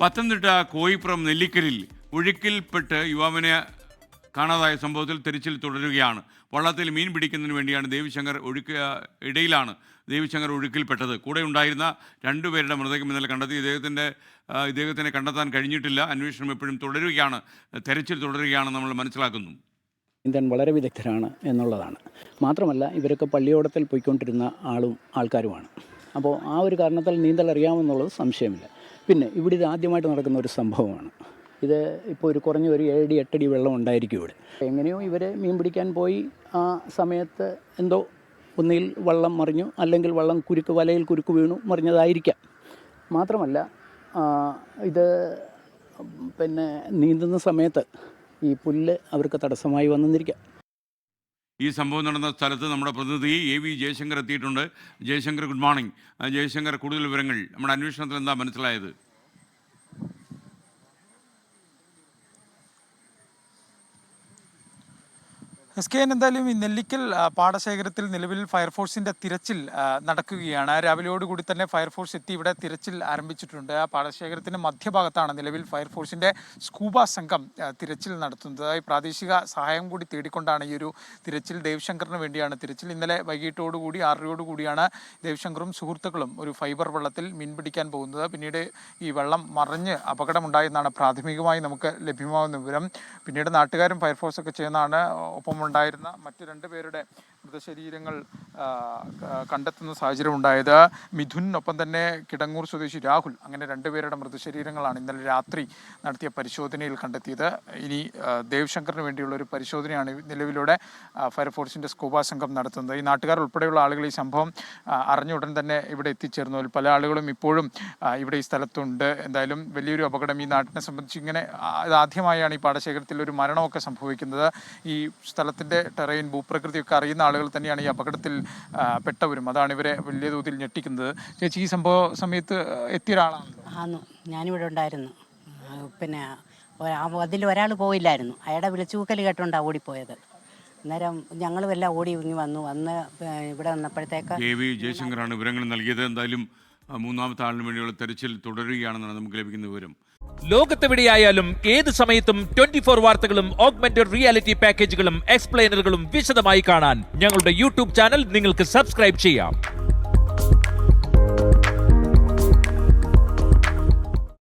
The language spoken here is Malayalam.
പത്തനംതിട്ട കോയിപ്പുറം നെല്ലിക്കലിൽ ഒഴുക്കിൽപ്പെട്ട് യുവാവിനെ കാണാതായ സംഭവത്തിൽ തെരച്ചിൽ തുടരുകയാണ്. വള്ളത്തിൽ മീൻ പിടിക്കുന്നതിന് വേണ്ടിയാണ് ഇടയിലാണ് ദേവിശങ്കർ ഒഴുക്കിൽപ്പെട്ടത്. കൂടെ ഉണ്ടായിരുന്ന രണ്ടുപേരുടെ മൃതദേഹം ഇന്നലെ കണ്ടെത്തി. ഇദ്ദേഹത്തിനെ കണ്ടെത്താൻ കഴിഞ്ഞിട്ടില്ല. അന്വേഷണം എപ്പോഴും തുടരുകയാണ്, തെരച്ചിൽ തുടരുകയാണെന്ന് നമ്മൾ മനസ്സിലാക്കുന്നു. നീന്താൻ വളരെ വിദഗ്ധരാണ് എന്നുള്ളതാണ്. മാത്രമല്ല ഇവരൊക്കെ പള്ളിയോടത്തിൽ പോയിക്കൊണ്ടിരുന്ന ആൾക്കാരുമാണ്. അപ്പോൾ ആ ഒരു കാരണത്താൽ നീന്തൽ അറിയാമെന്നുള്ളത് സംശയമില്ല. പിന്നെ ഇവിടെ ഇത് ആദ്യമായിട്ട് നടക്കുന്ന ഒരു സംഭവമാണ്. ഇത് ഇപ്പോൾ കുറഞ്ഞ ഒരു 7-8 അടി വെള്ളം ഉണ്ടായിരിക്കും ഇവിടെ. എങ്ങനെയോ ഇവർ മീൻ പിടിക്കാൻ പോയി ആ സമയത്ത് എന്തോ ഒന്നുകിൽ വള്ളം മറിഞ്ഞു, അല്ലെങ്കിൽ വലയിൽ കുരുക്ക് വീണു മറിഞ്ഞതായിരിക്കാം. മാത്രമല്ല ഇത് പിന്നെ നീന്തുന്ന സമയത്ത് ഈ പുല്ല് അവർക്ക് തടസ്സമായി വന്നിരിക്കാം. ഈ സംഭവം നടന്ന സ്ഥലത്ത് നമ്മുടെ പ്രതിനിധി AV ജയശങ്കർ എത്തിയിട്ടുണ്ട്. Jaishankar, good morning. ജയശങ്കർ, കൂടുതൽ വിവരങ്ങൾ നമ്മുടെ അന്വേഷണത്തിൽ എന്താ മനസ്സിലായത്? എന്തായാലും ഈ നെല്ലിക്കൽ പാടശേഖരത്തിൽ നിലവിൽ ഫയർഫോഴ്സിന്റെ തിരച്ചിൽ നടക്കുകയാണ്. രാവിലെയോടുകൂടി തന്നെ ഫയർഫോഴ്സ് എത്തി ഇവിടെ തിരച്ചിൽ ആരംഭിച്ചിട്ടുണ്ട്. ആ പാടശേഖരത്തിന്റെ മധ്യഭാഗത്താണ് നിലവിൽ ഫയർഫോഴ്സിന്റെ സ്കൂബ സംഘം തിരച്ചിൽ നടത്തുന്നത്. പ്രാദേശിക സഹായം കൂടി തേടിക്കൊണ്ടാണ് ഈ ഒരു തിരച്ചിൽ. ദേവ്ശങ്കറിന് വേണ്ടിയാണ് തിരച്ചിൽ. ഇന്നലെ വൈകിട്ടോടുകൂടി 6:00 ദേവ്ശങ്കറും സുഹൃത്തുക്കളും ഒരു ഫൈബർ വള്ളത്തിൽ മീൻ പിടിക്കാൻ പോകുന്നത്. പിന്നീട് ഈ വെള്ളം മറിഞ്ഞ് അപകടമുണ്ടായെന്നാണ് പ്രാഥമികമായി നമുക്ക് ലഭ്യമാകുന്ന വിവരം. പിന്നീട് നാട്ടുകാരും ഫയർഫോഴ്സൊക്കെ ചെയ്യുന്നതാണ്. ഒപ്പമുണ്ടായിരുന്ന മറ്റ് 2 പേരുടെ മൃതശരീരങ്ങൾ കണ്ടെത്തുന്ന സാഹചര്യം ഉണ്ടായത്. മിഥുൻ, ഒപ്പം തന്നെ കിടങ്ങൂർ സ്വദേശി രാഹുൽ, അങ്ങനെ 2 പേരുടെ മൃതശരീരങ്ങളാണ് ഇന്നലെ രാത്രി നടത്തിയ പരിശോധനയിൽ കണ്ടെത്തിയത്. ഇനി ദേവ്ശങ്കറിന് വേണ്ടിയുള്ള ഒരു പരിശോധനയാണ് നിലവിലൂടെ ഫയർഫോഴ്സിൻ്റെ സ്കൂബ സംഘം നടത്തുന്നത്. ഈ നാട്ടുകാർ ഉൾപ്പെടെയുള്ള ആളുകൾ ഈ സംഭവം അറിഞ്ഞ ഉടൻ തന്നെ ഇവിടെ എത്തിച്ചേർന്നു. പല ആളുകളും ഇപ്പോഴും ഇവിടെ ഈ സ്ഥലത്തുണ്ട്. എന്തായാലും വലിയൊരു അപകടം ഈ നാട്ടിനെ സംബന്ധിച്ച്. ഇങ്ങനെ ഇതാദ്യമായാണ് ഈ പാടശേഖരത്തിൽ ഒരു മരണമൊക്കെ സംഭവിക്കുന്നത്. ഈ സ്ഥലത്തിൻ്റെ ടെറൈൻ, ഭൂപ്രകൃതിയൊക്കെ അറിയുന്ന ആളുകൾ തന്നെയാണ് ഈ അപകടത്തിൽ പെട്ടവരും. അതാണ് ഇവരെ വലിയ തോതിൽ ഞെട്ടിക്കുന്നത്. ചേച്ചി, ഈ സംഭവ സമയത്ത് എത്തിയ ഒരാളാണ്? ഞാനിവിടെ ഉണ്ടായിരുന്നു. പിന്നെ അതിലൊരാൾ പോയില്ലായിരുന്നു. അയാളുടെ വിളിച്ചുകൂക്കൽ കേട്ടോണ്ടാണ് ഓടിപ്പോയത്. അന്നേരം ഞങ്ങളും എല്ലാം ഓടി വന്ന് ഇവിടെ വന്നപ്പോഴത്തേക്ക് AV ജയശങ്കറാണ് വിവരങ്ങൾ നൽകിയത്. എന്തായാലും 3ാമത്തെ ആളിന് വേണ്ടിയുള്ള തെരച്ചിൽ തുടരുകയാണെന്നാണ് നമുക്ക് ലഭിക്കുന്ന വിവരം. ലോകത്തെവിടെയായാലും ഏത് സമയത്തും 24 വാർത്തകളും ഓഗ്മെന്റഡ് റിയാലിറ്റി പാക്കേജുകളും എക്സ്പ്ലെയിനറുകളും വിശദമായി കാണാൻ ഞങ്ങളുടെ YouTube ചാനൽ നിങ്ങൾക്ക് സബ്സ്ക്രൈബ് ചെയ്യാം.